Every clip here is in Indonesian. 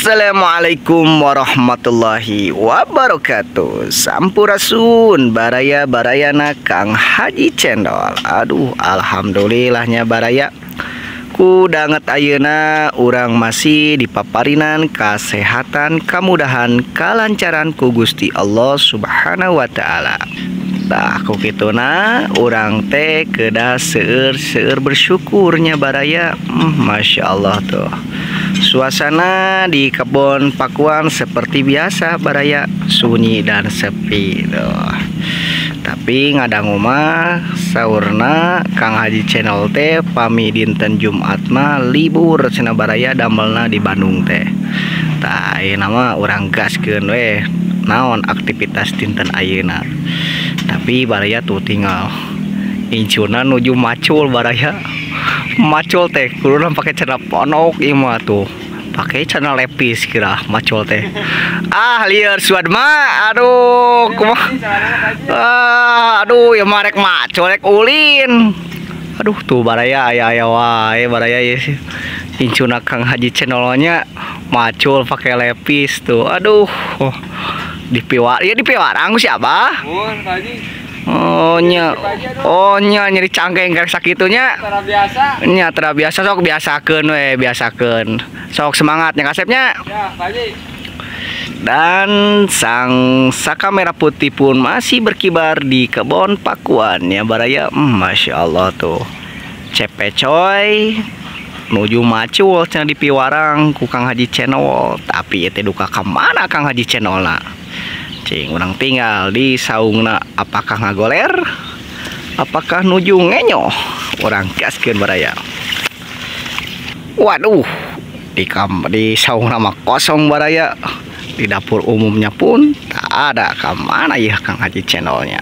Assalamualaikum warahmatullahi wabarakatuh. Sampurasun baraya-barayana Kang Haji Cendol. Aduh, alhamdulillahnya baraya. Kudanget ayeuna urang masih dipaparinan kesehatan, kemudahan, kelancaran ku Gusti Allah Subhanahu wa taala. Tah ku kituna urang teh kedah seueur bersyukurnya baraya. Masya Allah tuh. Suasana di kebun Pakuan seperti biasa baraya, sunyi dan sepi tuh. Tapi ngadangu mah saurna Kang Haji Channel teh pami dinten Jumatna libur cenah baraya damelna di Bandung teh. Tah ayeuna mah urang gaskeun we naon aktivitas dinten ayeuna. Tapi baraya tuh tinggal incuna nuju macul baraya. Macul teh kurang pakai celana ponok imah tuh. Pakai celana lepis kira macul teh. Lieur suadma, aduh kumaha. Aduh ya marek macul rek ulin. Aduh tuh baraya aya wae baraya ya sih. Incuna Kang Haji Channelnya macul pakai lepis tuh. Aduh. Dipiwarang siapa? Oh nya nyeri cangkeng karek sakitunya. Nya tara biasa sok biasakeun we, biasakeun. Sok semangatnya kasepnya. Ya, Pak Haji. Dan sang saka merah putih pun masih berkibar di kebun Pakuan ya baraya. Masya Allah tuh. Cepecoy nuju macul cenah dipiwarang ku Kang Haji Channel. Tapi teh duka ka mana Kang Haji Channelna? Cing urang tinggal di saungna, apakah ngagoler? Apakah nuju ngenyo? Urang gaskeun baraya. Waduh, di saungna mah kosong baraya. Di dapur umumnya pun tak ada. Kemana ya Kang Haji Channelnya?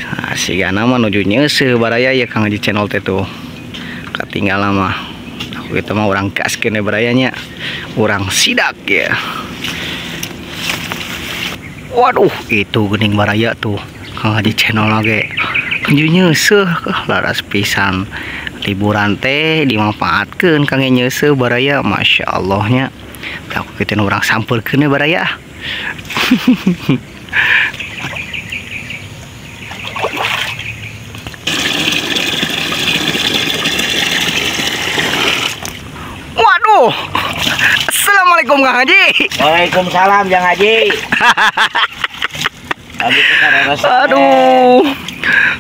Nah, sigana mah nuju nyeuseuh baraya ya Kang Haji Channel teh tuh. Katinggalan mah. Aku itu mah urang gaskeun barayanya. Urang sidak ya. Waduh, itu geuning baraya tuh Kang Haji Channel lagi nuju nyeuseuh laras pisan. Liburan teh dimanfaatkeun kangge nyeuseuh baraya. Masya Allahnya. Aku kitu urang sampurkeun we baraya. Waduh. Assalamualaikum Kang Haji. Waalaikumsalam Kang Haji. Aduh.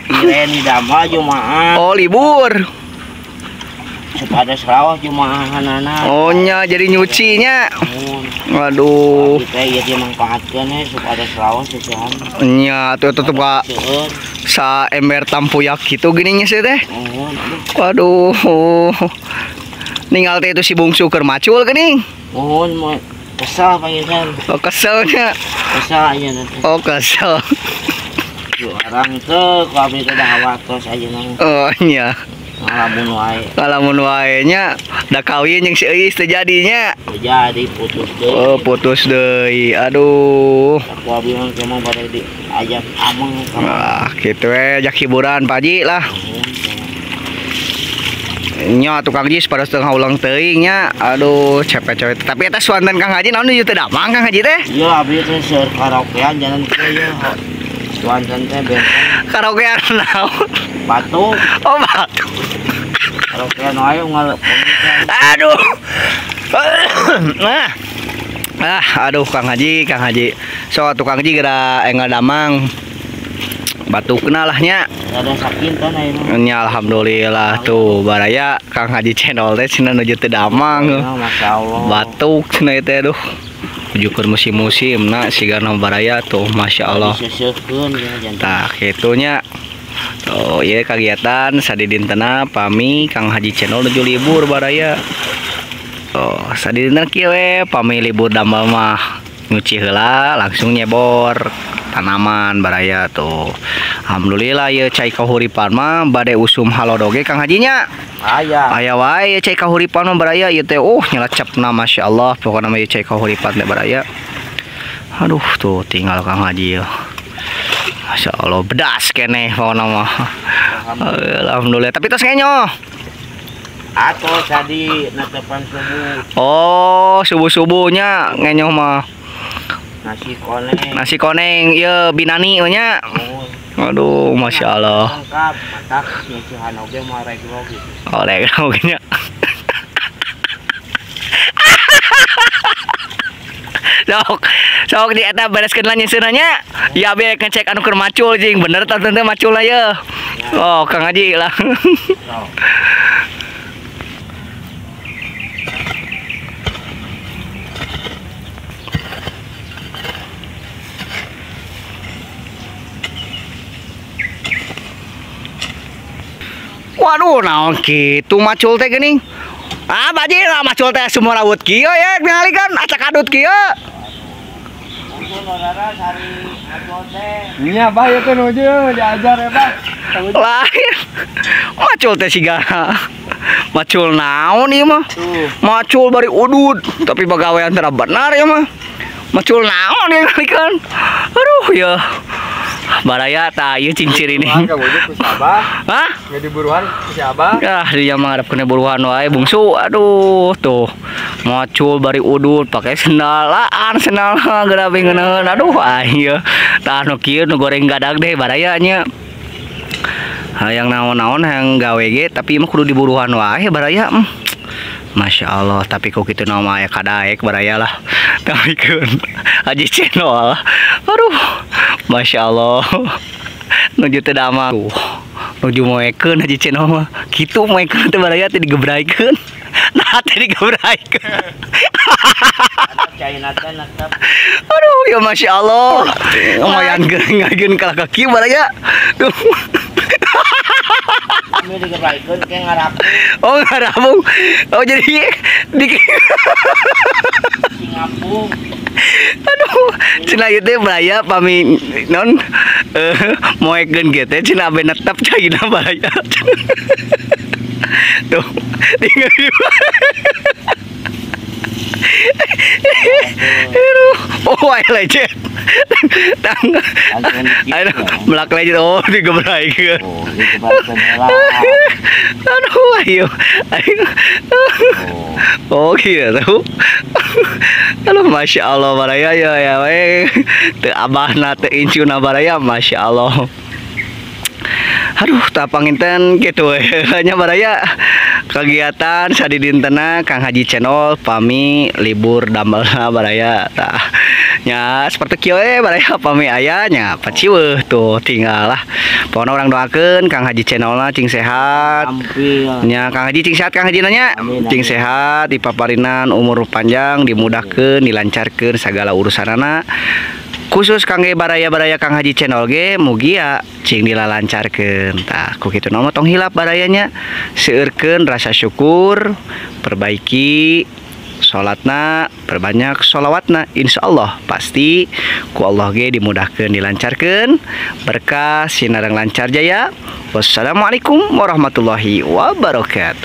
Kirain di damel Jumaah. Oh libur. Supada serawah Jumaahanana. Oh nya jadi nyucinya. Waduh. Kita ieu dimanfaatkeun supada serawah sejahan. Nya tuh tetep Pak. Sa ember tampuyak gitu gininya sih teh. Waduh. Ninggal teh itu si bungsu keur macul geuning. Mohon kesal pangisan. Oh keselnya. Kesal aja nanti. Oh kesel. Orang teu ku abdi teh da awatos ajeuna. Oh nya. Ngalamun wae. Ngalamun wae nya da kawin jeung si Eis teh jadinya. Jadi putus deui. Oh putus deui. Aduh. Aku abdi mah cuma bade diajak ameng. Wah, kitu we jak hiburan Pak Haji lah. Nya tukang jis pada setengah ulang teuing nya. Aduh, cepet-cepet. Tapi eta swanten Kang Haji naon ieu teh damang Kang Haji teh? Iya, abdi teh seur karaokean jalan teh ieu. Swanten teh benteng. Karaokean naon? Batuk. Oh, batuk. Karaokean wae unggal. Aduh. Aduh Kang Haji. So tukang jis geura enggal damang. Batukna lah nya. Ada sakit kan ayeuna. Nya alhamdulillah tuh baraya Kang Haji Channel teh cenah nuju teu damang. Masyaallah. Batuk cenah teh aduh. Nujukeun musim-musimna sigana baraya tuh masyaallah. Seseukeun ya. Tah kitunya. Oh ieu kagiatan sadidintena pami Kang Haji Channel nuju libur baraya. Oh sadidintena kieu we pami libur damel mah nyuci heula langsung nyebor tanaman baraya tuh. Alhamdulillah ya cai kahuripan mah bade usum halodoge Kang Hajinya. Aya wae cai kahuripan mah baraya ieu teh nyelecepna masyaallah pokona mah cai kahuripan teh baraya. Aduh tuh tinggal Kang Haji. Masyaallah bedas keneh pokona mah. Alhamdulillah tapi tos ngenyo. Atau tadi natepan subuh. Oh, subuh-subuhnya ngenyoh mah Nasi koneng. nasi koneng ya binani nya. Oh, Aduh, masya Allah. lengkap. Matak nyucihan oge mah reglo gitu. Oleh nya. Sok di eta bereskeun lah nyeuseunanya. Ya be ngecek anu keur macul jeung bener tah teu macul lah ya. Oh, Kang Haji lah. So. Waduh, naon kitu macul teh geuning. Ah, baji lah macul teh sumur rawut kieu ya ningali kan acak adut kieu. Mungkin saudara cari macul teh. Nya bah ya teh nuju diajar ya bah. Lain. Macul teh sigana. Macul naon ieu mah? Tuh. Macul bari udud, tapi pagawean teh benar ya mah. Macul naon ya kali kan. Aduh ya. Baraya tah ieu cincir ini. Buruan ka ku Sabah. Hah? Nggak di buruan ku Sabah. Ya, dia mah kena buruan wae bungsu. Aduh, tuh. Macul bari udud pakai sendalaan, sendal gerabengeun. Aduh, ieu. Tah nu kieu nu goreng gadag deh baraya nya. Hayang naon-naon hayang gawe ge tapi mah kudu diburuhan wae baraya. Masya Allah, tapi kok gitu nama aya kadaek baraya lah. Tamikeun Haji Channel. Aduh, Masya Allah. Nuju teu dama. Nuju moekeun Haji Channel mah. Kitu moekeun teh baraya teh digebraikeun. Nah, teh digebraikeun. Caina teh netep. Aduh, ya Masya Allah. Lumayan ngageun ka kaki baraya. Duh. Kami digebraikeun ke ngarapu Oh, ngarabung. Oh, jadi di Singapura. aduh, cenah ieu teh baraya pami non moekeun ge teh cenah abe netep caina baraya. Tuh, tinggal di aduh, oh, ayo lecet. Aduh, melak lecet, oh, digebraikeun. Oh, digebraikeun heula. Aduh, ayo. Oh, gitu. Aduh, Masya Allah baraya ya we. Teu abahna teu incuna baraya, Masya Allah. Aduh, tak panginten gitu hanya baraya kegiatan sadi dintena Kang Haji Channel pami libur damelna baraya tah nya seperti kieu baraya pami aya nya paciweuh tuh tinggal lah pokona orang doakeun Kang Haji Channelna cing sehat Ampil. nya Kang Haji cing sehat Kang Haji nanya Amin, cing amin. sehat dipaparinan umur panjang dimudahkeun dilancarkeun segala urusanana khusus kangge baraya-baraya Kang Haji Channel ge mugia cing dilalancarkeun tah ku kitu nama tong hilap barayanya seueurkeun rasa syukur perbaiki salatna perbanyak sholawatna insyaallah pasti ku Allah ge dimudahkeun dilancarkeun berkah sinareng lancar jaya wassalamualaikum warahmatullahi wabarakatuh.